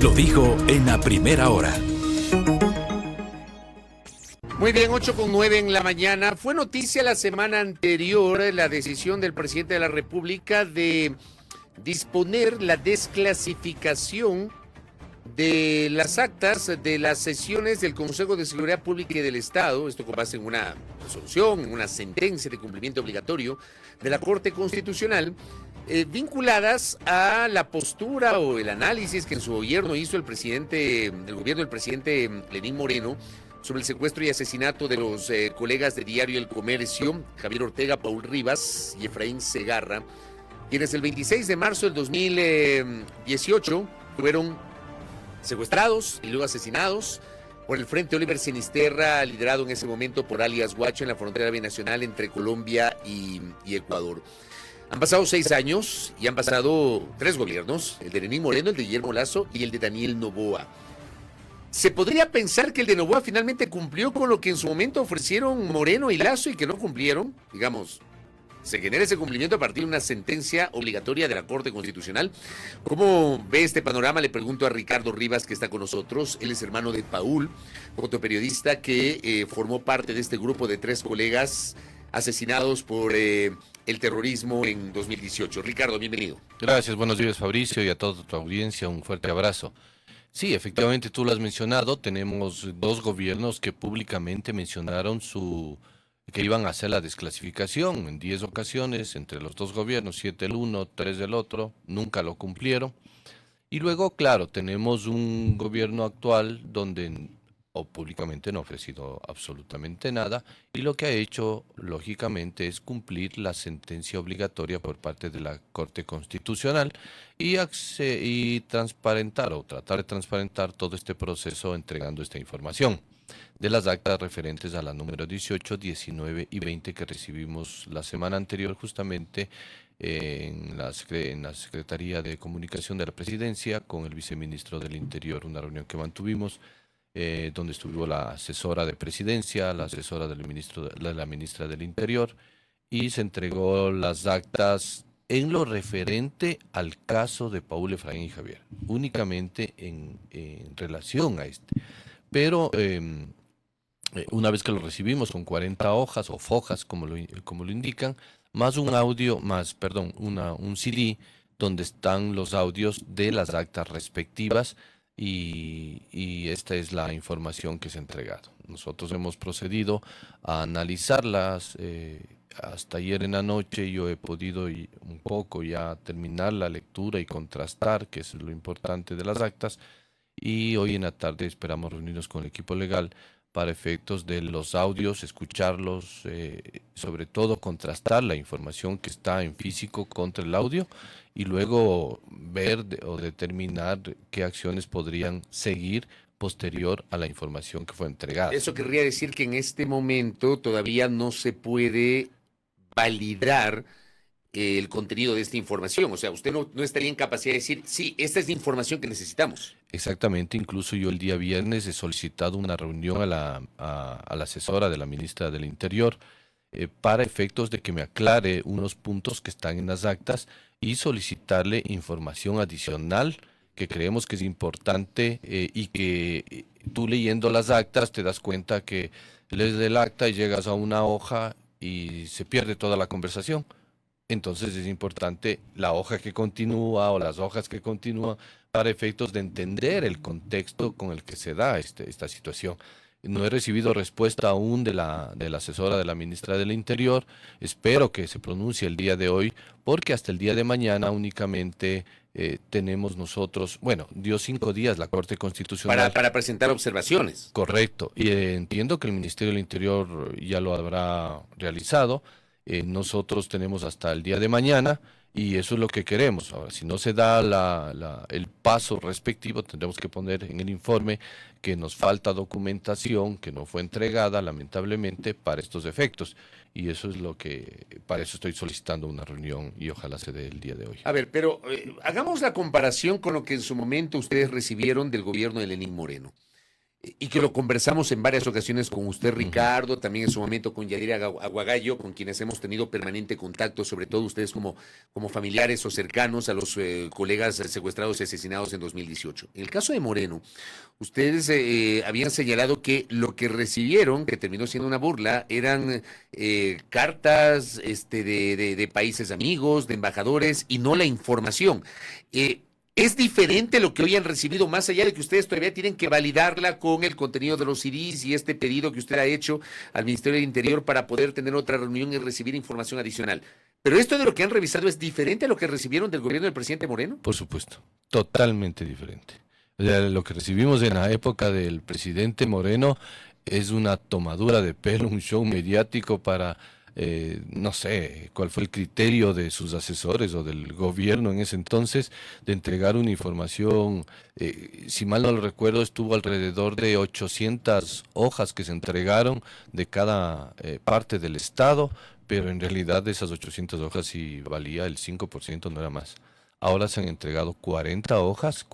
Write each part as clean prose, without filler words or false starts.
Lo dijo en la primera hora. Muy bien, 8:09 en la mañana. Fue noticia la semana anterior la decisión del presidente de la República de disponer la desclasificación de las actas de las sesiones del Consejo de Seguridad Pública y del Estado, esto con base en una resolución, en una sentencia de cumplimiento obligatorio de la Corte Constitucional, vinculadas a la postura o el análisis que en su gobierno hizo el gobierno del presidente Lenín Moreno sobre el secuestro y asesinato de los colegas de Diario El Comercio, Javier Ortega, Paul Rivas y Efraín Segarra, quienes el 26 de marzo del 2018 fueron secuestrados y luego asesinados por el Frente Oliver Sinisterra, liderado en ese momento por alias Guacho en la frontera binacional entre Colombia y Ecuador. Han pasado 6 años y han pasado 3 gobiernos, el de Lenín Moreno, el de Guillermo Lasso y el de Daniel Noboa. ¿Se podría pensar que el de Noboa finalmente cumplió con lo que en su momento ofrecieron Moreno y Lasso y que no cumplieron? Digamos, se genera ese cumplimiento a partir de una sentencia obligatoria de la Corte Constitucional. ¿Cómo ve este panorama? Le pregunto a Ricardo Rivas, que está con nosotros. Él es hermano de Paul, fotoperiodista que formó parte de este grupo de 3 colegas asesinados por el terrorismo en 2018. Ricardo, bienvenido. Gracias, buenos días Fabricio y a toda tu audiencia, un fuerte abrazo. Sí, efectivamente tú lo has mencionado, tenemos 2 gobiernos que públicamente mencionaron que iban a hacer la desclasificación en 10 ocasiones entre los 2 gobiernos, 7 el uno, 3 del otro, nunca lo cumplieron. Y luego, claro, tenemos un gobierno actual donde públicamente no ha ofrecido absolutamente nada y lo que ha hecho, lógicamente, es cumplir la sentencia obligatoria por parte de la Corte Constitucional y transparentar o tratar de transparentar todo este proceso entregando esta información de las actas referentes a la número 18, 19 y 20 que recibimos la semana anterior justamente en la Secretaría de Comunicación de la Presidencia con el viceministro del Interior, una reunión que mantuvimos donde estuvo la asesora de Presidencia, la asesora del la ministra del Interior y se entregó las actas en lo referente al caso de Paul, Efraín y Javier, únicamente en relación a este. Pero una vez que lo recibimos con 40 hojas o fojas, como lo indican, más un un CD donde están los audios de las actas respectivas y esta es la información que se ha entregado. Nosotros hemos procedido a analizarlas. Hasta ayer en la noche yo he podido un poco ya terminar la lectura y contrastar, que es lo importante de las actas. Y hoy en la tarde esperamos reunirnos con el equipo legal para efectos de los audios, escucharlos, sobre todo contrastar la información que está en físico contra el audio y luego ver o determinar qué acciones podrían seguir posterior a la información que fue entregada. Eso querría decir que en este momento todavía no se puede validar el contenido de esta información. O sea, usted no estaría en capacidad de decir, sí, esta es la información que necesitamos. Exactamente, incluso yo el día viernes he solicitado una reunión a la asesora de la ministra del Interior para efectos de que me aclare unos puntos que están en las actas y solicitarle información adicional que creemos que es importante y que tú leyendo las actas te das cuenta que lees el acta y llegas a una hoja y se pierde toda la conversación. Entonces es importante la hoja que continúa o las hojas que continúan para efectos de entender el contexto con el que se da esta situación. No he recibido respuesta aún de la asesora de la ministra del Interior. Espero que se pronuncie el día de hoy, porque hasta el día de mañana únicamente tenemos nosotros, dio 5 días la Corte Constitucional. Para presentar observaciones. Correcto. Y entiendo que el Ministerio del Interior ya lo habrá realizado. Nosotros tenemos hasta el día de mañana y eso es lo que queremos. Ahora, si no se da el paso respectivo, tendremos que poner en el informe que nos falta documentación que no fue entregada, lamentablemente, para estos efectos. Y eso es para eso estoy solicitando una reunión y ojalá se dé el día de hoy. A ver, pero hagamos la comparación con lo que en su momento ustedes recibieron del gobierno de Lenín Moreno. y que lo conversamos en varias ocasiones con usted, Ricardo, también en su momento con Yadira Aguagallo, con quienes hemos tenido permanente contacto, sobre todo ustedes como familiares o cercanos a los colegas secuestrados y asesinados en 2018. En el caso de Moreno, ustedes habían señalado que lo que recibieron, que terminó siendo una burla, eran cartas de países amigos, de embajadores, y no la información. ¿Es diferente lo que hoy han recibido, más allá de que ustedes todavía tienen que validarla con el contenido de los CDs y este pedido que usted ha hecho al Ministerio del Interior para poder tener otra reunión y recibir información adicional? ¿Pero esto de lo que han revisado es diferente a lo que recibieron del gobierno del presidente Moreno? Por supuesto, totalmente diferente. O sea, lo que recibimos en la época del presidente Moreno es una tomadura de pelo, un show mediático para... no sé cuál fue el criterio de sus asesores o del gobierno en ese entonces de entregar una información, si mal no lo recuerdo, estuvo alrededor de 800 hojas que se entregaron de cada parte del Estado, pero en realidad de esas 800 hojas sí valía el 5%, no era más. Ahora se han entregado 40 hojas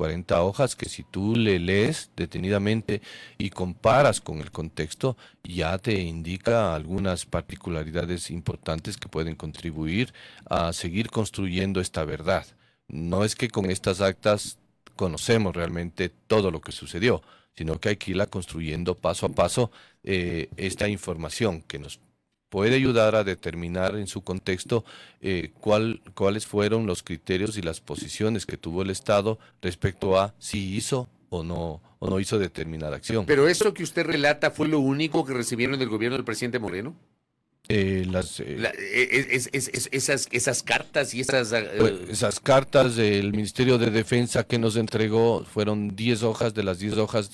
que si tú le lees detenidamente y comparas con el contexto, ya te indica algunas particularidades importantes que pueden contribuir a seguir construyendo esta verdad. No es que con estas actas conocemos realmente todo lo que sucedió, sino que hay que irla construyendo paso a paso esta información que nos puede ayudar a determinar en su contexto cuáles fueron los criterios y las posiciones que tuvo el Estado respecto a si hizo o no hizo determinada acción. ¿Pero eso que usted relata fue lo único que recibieron del gobierno del presidente Moreno? Esas cartas y esas cartas del Ministerio de Defensa que nos entregó fueron 10 hojas, de las 10 hojas...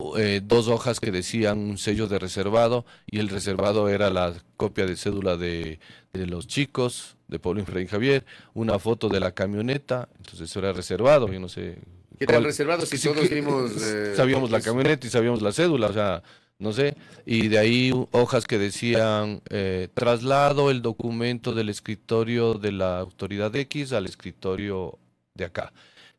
2 hojas que decían un sello de reservado, y el reservado era la copia de cédula de los chicos, de Pablo Efraín Javier, una foto de la camioneta, entonces eso era reservado, yo no sé. ¿Qué tal reservado si todos vimos? Sabíamos la camioneta y sabíamos la cédula, o sea, no sé, y de ahí hojas que decían traslado el documento del escritorio de la autoridad X al escritorio de acá.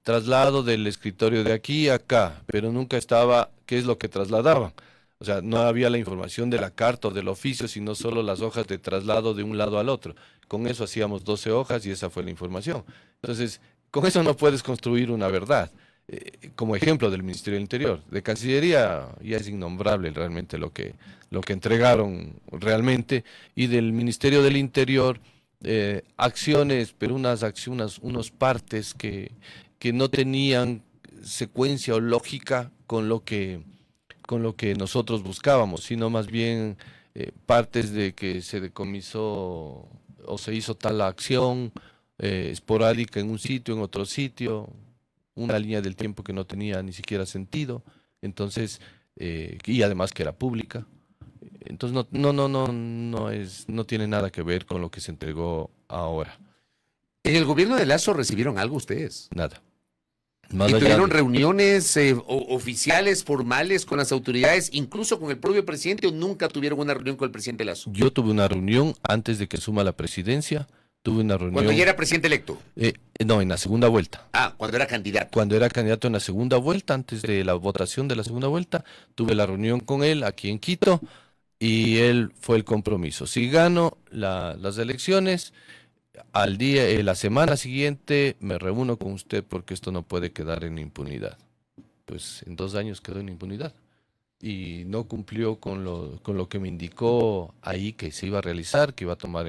Traslado del escritorio de aquí a acá, pero nunca estaba qué es lo que trasladaban. O sea, no había la información de la carta o del oficio, sino solo las hojas de traslado de un lado al otro. Con eso hacíamos 12 hojas y esa fue la información. Entonces, con eso no puedes construir una verdad. Como ejemplo del Ministerio del Interior, de Cancillería ya es innombrable realmente lo que entregaron realmente, y del Ministerio del Interior acciones, pero unos partes que no tenían secuencia o lógica con lo que nosotros buscábamos, sino más bien partes de que se decomisó o se hizo tal acción esporádica en un sitio, en otro sitio, una línea del tiempo que no tenía ni siquiera sentido, entonces, y además que era pública. Entonces no tiene nada que ver con lo que se entregó ahora. ¿En el gobierno de Lazo recibieron algo ustedes? Nada. ¿Y tuvieron reuniones oficiales, formales con las autoridades, incluso con el propio presidente, o nunca tuvieron una reunión con el presidente Lazo? Yo tuve una reunión antes de que asuma la presidencia. Tuve una reunión. ¿Cuando ya era presidente electo? No, en la segunda vuelta. Ah, cuando era candidato. Cuando era candidato en la segunda vuelta, antes de la votación de la segunda vuelta, tuve la reunión con él aquí en Quito y él fue el compromiso. Si gano las elecciones, al día, la semana siguiente me reúno con usted porque esto no puede quedar en impunidad. Pues en 2 años quedó en impunidad y no cumplió con lo que me indicó ahí que se iba a realizar, que iba a tomar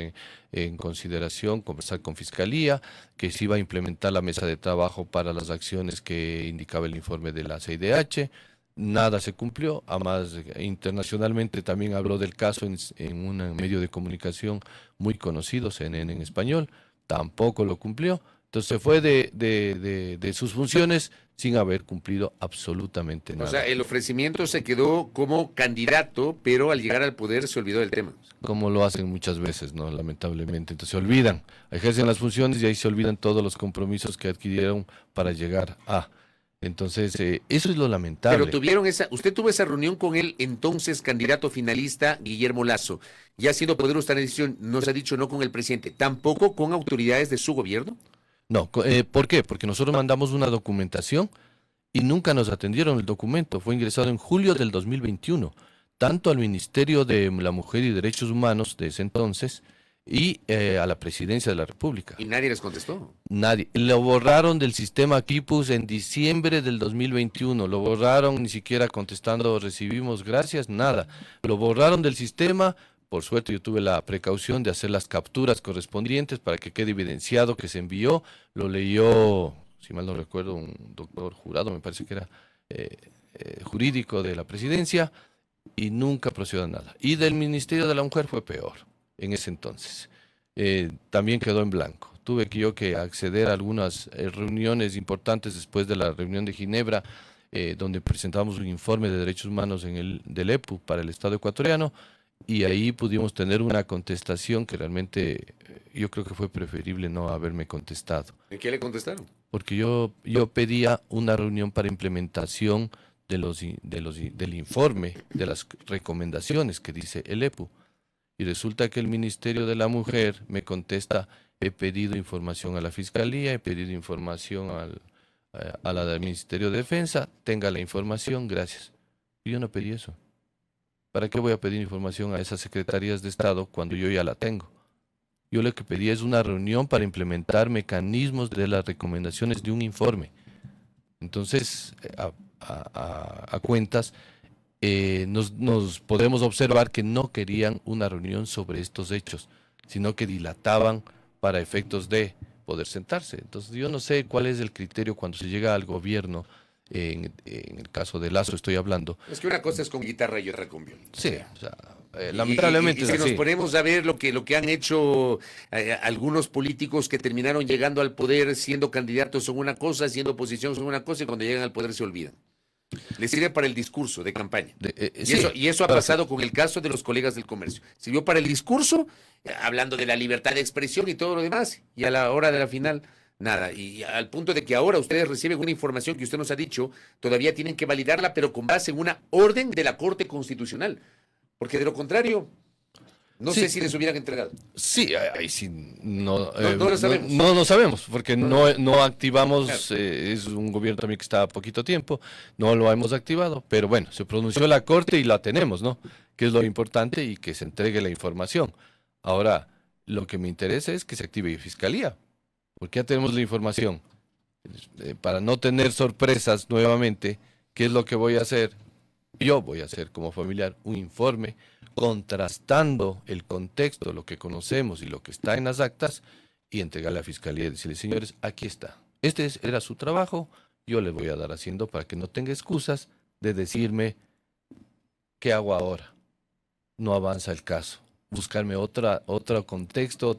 en consideración, conversar con Fiscalía, que se iba a implementar la mesa de trabajo para las acciones que indicaba el informe de la CIDH. Nada se cumplió, además internacionalmente también habló del caso en un medio de comunicación muy conocido, CNN en español, tampoco lo cumplió. Entonces se fue de sus funciones sin haber cumplido absolutamente nada. O sea, el ofrecimiento se quedó como candidato, pero al llegar al poder se olvidó del tema. Como lo hacen muchas veces, ¿no? Lamentablemente. Entonces se olvidan, ejercen las funciones y ahí se olvidan todos los compromisos que adquirieron para llegar a... Entonces, eso es lo lamentable. Pero usted tuvo esa reunión con el entonces candidato finalista Guillermo Lasso. Ya siendo poder usted en decisión, nos ha dicho no con el presidente, tampoco con autoridades de su gobierno. No, ¿por qué? Porque nosotros mandamos una documentación y nunca nos atendieron el documento. Fue ingresado en julio del 2021, tanto al Ministerio de la Mujer y Derechos Humanos de ese entonces y a la Presidencia de la República. ¿Y nadie les contestó? Nadie. Lo borraron del sistema Quipus en diciembre del 2021. Lo borraron, ni siquiera contestando recibimos gracias, nada. Lo borraron del sistema. Por suerte yo tuve la precaución de hacer las capturas correspondientes para que quede evidenciado que se envió. Lo leyó, si mal no recuerdo, un doctor jurado, me parece que era jurídico de la Presidencia, y nunca procedió a nada. Y del Ministerio de la Mujer fue peor en ese entonces. También quedó en blanco. Tuve que acceder a algunas reuniones importantes después de la reunión de Ginebra, donde presentamos un informe de derechos humanos del EPU para el Estado ecuatoriano, y ahí pudimos tener una contestación que realmente yo creo que fue preferible no haberme contestado. ¿En qué le contestaron? Porque yo pedía una reunión para implementación del informe, de las recomendaciones que dice el EPU. Y resulta que el Ministerio de la Mujer me contesta: he pedido información a la Fiscalía, he pedido información a la del Ministerio de Defensa, tenga la información, gracias. Y yo no pedí eso. ¿Para qué voy a pedir información a esas secretarías de Estado cuando yo ya la tengo? Yo lo que pedí es una reunión para implementar mecanismos de las recomendaciones de un informe. Entonces, a cuentas, nos podemos observar que no querían una reunión sobre estos hechos, sino que dilataban para efectos de poder sentarse. Entonces yo no sé cuál es el criterio cuando se llega al gobierno, en el caso de Lazo estoy hablando. Es que una cosa es con guitarra y otra con violín. Sí, o sea, lamentablemente y si es así. nos ponemos a ver lo que han hecho algunos políticos que terminaron llegando al poder siendo candidatos son una cosa, siendo oposición son una cosa, y cuando llegan al poder se olvidan. Les sirve para el discurso de campaña. Y eso ha pasado con el caso de los colegas del comercio. Sirvió para el discurso, hablando de la libertad de expresión y todo lo demás, y a la hora de la final, nada. Y al punto de que ahora ustedes reciben una información que usted nos ha dicho, todavía tienen que validarla, pero con base en una orden de la Corte Constitucional. Porque de lo contrario, no sé si les hubieran entregado. Sí, ahí sí, no lo sabemos. No sabemos, porque no activamos, claro. Es un gobierno también que está a poquito tiempo, no lo hemos activado, pero bueno, se pronunció la Corte y la tenemos, ¿no? Que es lo importante, y que se entregue la información. Ahora, lo que me interesa es que se active Fiscalía, porque ya tenemos la información. Para no tener sorpresas nuevamente, ¿qué es lo que voy a hacer? Yo voy a hacer como familiar un informe contrastando el contexto, lo que conocemos y lo que está en las actas, y entregarle a la Fiscalía y decirle: señores, aquí está. Era su trabajo, yo le voy a dar haciendo para que no tenga excusas de decirme ¿qué hago ahora? No avanza el caso. Buscarme otro contexto,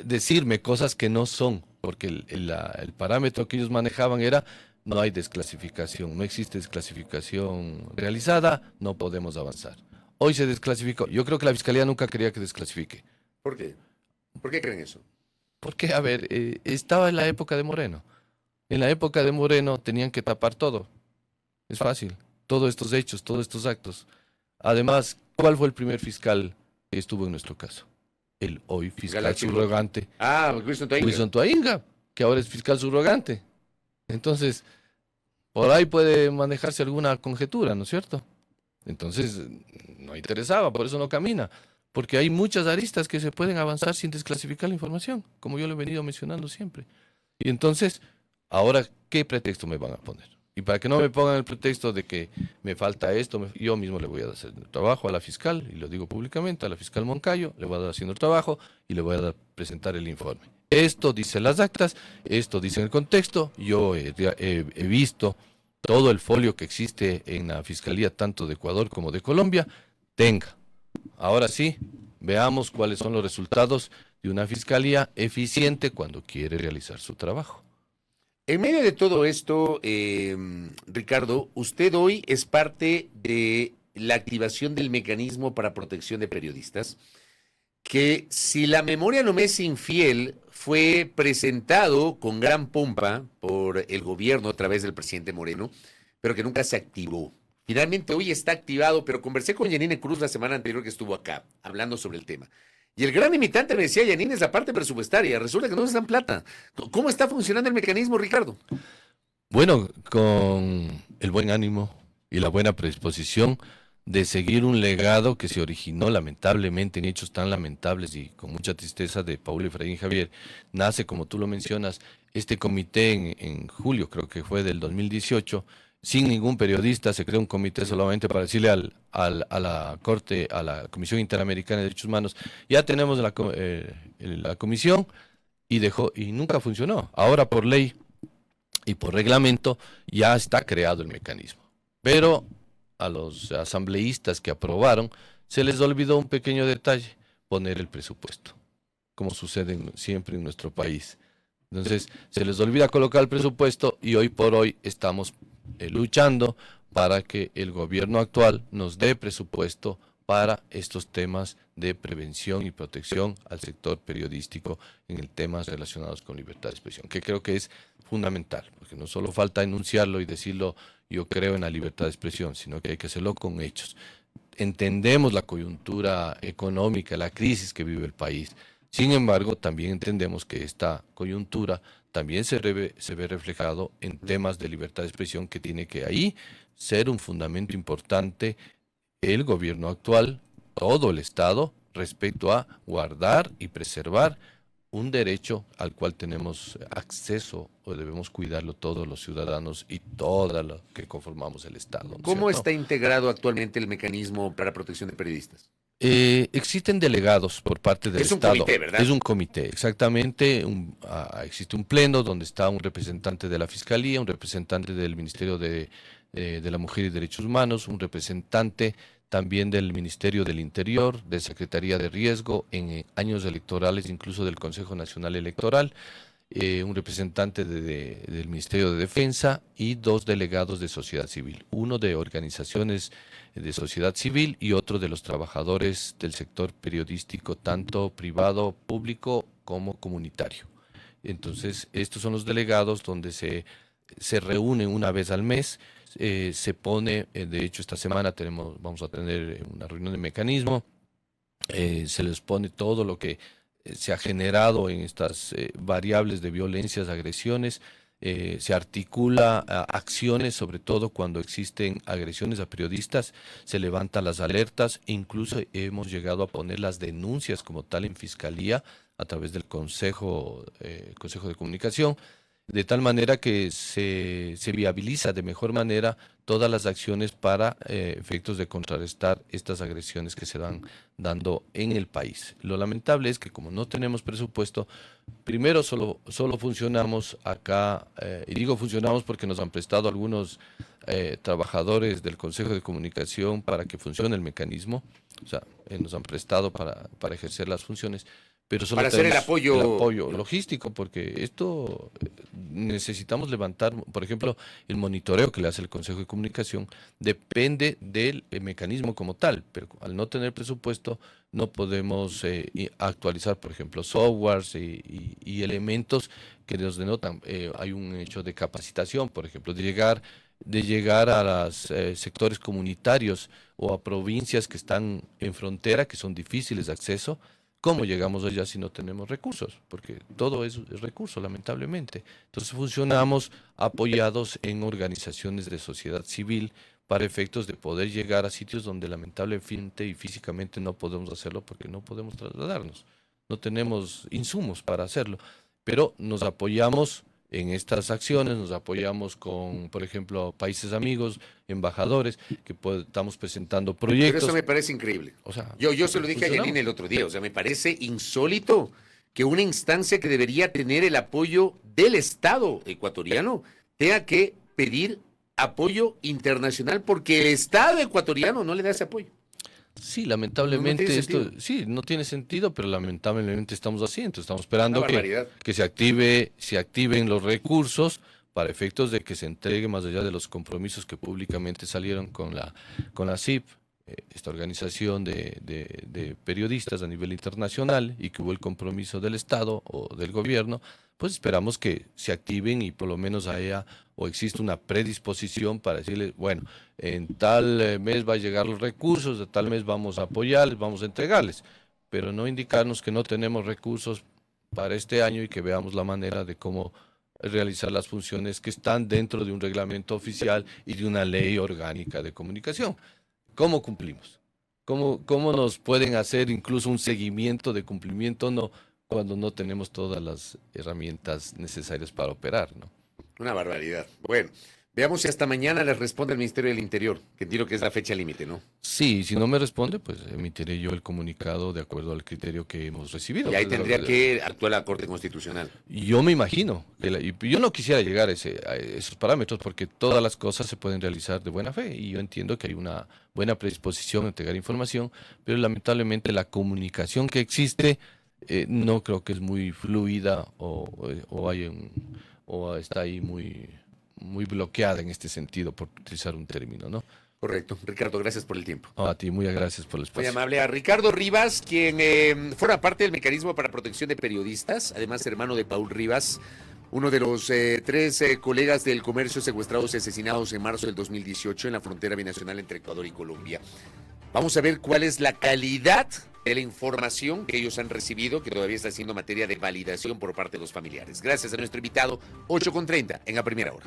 decirme cosas que no son, porque el parámetro que ellos manejaban era: no hay desclasificación, no existe desclasificación realizada, no podemos avanzar. Hoy se desclasificó. Yo creo que la Fiscalía nunca quería que desclasifique. ¿Por qué? ¿Por qué creen eso? Porque, a ver, estaba en la época de Moreno. En la época de Moreno tenían que tapar todo. Es fácil. Todos estos hechos, todos estos actos. Además, ¿cuál fue el primer fiscal que estuvo en nuestro caso? El hoy fiscal subrogante. Wilson Toainga, que ahora es fiscal subrogante. Entonces, por ahí puede manejarse alguna conjetura, ¿no es cierto? Entonces, no interesaba, por eso no camina. Porque hay muchas aristas que se pueden avanzar sin desclasificar la información, como yo lo he venido mencionando siempre. Y entonces, ahora, ¿qué pretexto me van a poner? Y para que no me pongan el pretexto de que me falta esto, yo mismo le voy a dar hacer el trabajo a la fiscal, y lo digo públicamente, a la fiscal Moncayo, le voy a dar haciendo el trabajo y le voy a presentar el informe. Esto dice las actas, esto dice el contexto. Yo he visto todo el folio que existe en la Fiscalía, tanto de Ecuador como de Colombia. Tenga. Ahora sí, veamos cuáles son los resultados de una Fiscalía eficiente cuando quiere realizar su trabajo. En medio de todo esto, Ricardo, usted hoy es parte de la activación del mecanismo para protección de periodistas, que, si la memoria no me es infiel, fue presentado con gran pompa por el gobierno a través del presidente Moreno, pero que nunca se activó. Finalmente hoy está activado, pero conversé con Yanine Cruz la semana anterior que estuvo acá, hablando sobre el tema. Y el gran limitante, me decía Yanine, es la parte presupuestaria. Resulta que no les dan plata. ¿Cómo está funcionando el mecanismo, Ricardo? Bueno, con el buen ánimo y la buena predisposición de seguir un legado que se originó lamentablemente en hechos tan lamentables y con mucha tristeza de Paulo Efraín Javier, nace, como tú lo mencionas, este comité en julio, creo que fue del 2018, sin ningún periodista, se creó un comité solamente para decirle a la Corte, a la Comisión Interamericana de Derechos Humanos, ya tenemos la comisión y nunca funcionó. Ahora por ley y por reglamento ya está creado el mecanismo. Pero a los asambleístas que aprobaron se les olvidó un pequeño detalle, poner el presupuesto, como sucede siempre en nuestro país. Entonces se les olvida colocar el presupuesto y hoy por hoy estamos luchando para que el gobierno actual nos dé presupuesto para estos temas de prevención y protección al sector periodístico en el temas relacionados con libertad de expresión, que creo que es fundamental, porque no solo falta enunciarlo y decirlo, yo creo en la libertad de expresión, sino que hay que hacerlo con hechos. Entendemos la coyuntura económica, la crisis que vive el país. Sin embargo, también entendemos que esta coyuntura también se ve reflejado en temas de libertad de expresión que tiene que ahí ser un fundamento importante el gobierno actual, todo el Estado, respecto a guardar y preservar un derecho al cual tenemos acceso o debemos cuidarlo todos los ciudadanos y todos los que conformamos el Estado, ¿no es ¿Cómo cierto? está integrado actualmente el mecanismo para protección de periodistas? Existen delegados por parte del Es un Estado. comité, ¿verdad? Es un comité, exactamente. Existe un pleno donde está un representante de la Fiscalía, un representante del Ministerio de la Mujer y Derechos Humanos, un representante también del Ministerio del Interior, de Secretaría de Riesgo, en años electorales, incluso del Consejo Nacional Electoral, un representante del Ministerio de Defensa y dos delegados de sociedad civil, uno de organizaciones de sociedad civil y otro de los trabajadores del sector periodístico, tanto privado, público como comunitario. Entonces, estos son los delegados donde se reúnen una vez al mes, se pone, de hecho esta semana vamos a tener una reunión de mecanismo, se les pone todo lo que se ha generado en estas variables de violencias, agresiones, se articula acciones, sobre todo cuando existen agresiones a periodistas, se levantan las alertas, incluso hemos llegado a poner las denuncias como tal en Fiscalía a través del Consejo de Comunicación, de tal manera que se viabiliza de mejor manera todas las acciones para efectos de contrarrestar estas agresiones que se van dando en el país. Lo lamentable es que como no tenemos presupuesto, primero solo funcionamos acá, y digo funcionamos porque nos han prestado algunos trabajadores del Consejo de Comunicación para que funcione el mecanismo, o sea, nos han prestado para ejercer las funciones, pero solo Para hacer el tenemos apoyo. el apoyo logístico, porque esto necesitamos levantar, por ejemplo, el monitoreo que le hace el Consejo de Comunicación depende del mecanismo como tal, pero al no tener presupuesto no podemos actualizar, por ejemplo, softwares y elementos que nos denotan. Hay un hecho de capacitación, por ejemplo, de llegar a los sectores comunitarios o a provincias que están en frontera, que son difíciles de acceso. ¿Cómo llegamos allá si no tenemos recursos? Porque todo es recurso, lamentablemente. Entonces funcionamos apoyados en organizaciones de sociedad civil para efectos de poder llegar a sitios donde lamentablemente y físicamente no podemos hacerlo porque no podemos trasladarnos. No tenemos insumos para hacerlo, pero nos apoyamos en estas acciones, nos apoyamos con, por ejemplo, países amigos, embajadores, que estamos presentando Pero proyectos. eso me parece increíble. O sea, Yo se lo dije a funcionamos. Janine el otro día, o sea, me parece insólito que una instancia que debería tener el apoyo del Estado ecuatoriano tenga que pedir apoyo internacional porque el Estado ecuatoriano no le da ese apoyo. Sí, lamentablemente tiene esto, sentido. sí, no tiene sentido, pero lamentablemente estamos así, entonces estamos esperando Una barbaridad. que se activen los recursos para efectos de que se entregue más allá de los compromisos que públicamente salieron con la CIP, esta organización de periodistas a nivel internacional, y que hubo el compromiso del Estado o del gobierno. Pues esperamos que se activen y por lo menos haya o existe una predisposición para decirles, bueno, en tal mes va a llegar los recursos, de tal mes vamos a apoyarles, vamos a entregarles, pero no indicarnos que no tenemos recursos para este año y que veamos la manera de cómo realizar las funciones que están dentro de un reglamento oficial y de una ley orgánica de comunicación. ¿Cómo cumplimos? ¿Cómo nos pueden hacer incluso un seguimiento de cumplimiento no, cuando no tenemos todas las herramientas necesarias para operar, ¿no? Una barbaridad. Bueno, veamos si hasta mañana les responde el Ministerio del Interior, que entiendo que es la fecha límite, ¿no? Sí, si no me responde, pues emitiré yo el comunicado de acuerdo al criterio que hemos recibido. Y ahí tendría que actuar la Corte Constitucional. Yo me imagino, y yo no quisiera llegar a esos parámetros porque todas las cosas se pueden realizar de buena fe y yo entiendo que hay una buena predisposición a entregar información, pero lamentablemente la comunicación que existe no creo que es muy fluida o está ahí muy bloqueada en este sentido, por utilizar un término, ¿no? Correcto. Ricardo, gracias por el tiempo. A ti, muy gracias por el Muy espacio. amable. A Ricardo Rivas, quien forma parte del Mecanismo para Protección de Periodistas, además hermano de Paul Rivas, uno de los tres colegas del comercio secuestrados y asesinados en marzo del 2018 en la frontera binacional entre Ecuador y Colombia. Vamos a ver cuál es la calidad de la información que ellos han recibido, que todavía está siendo materia de validación por parte de los familiares. Gracias a nuestro invitado, 8:30 en la primera hora.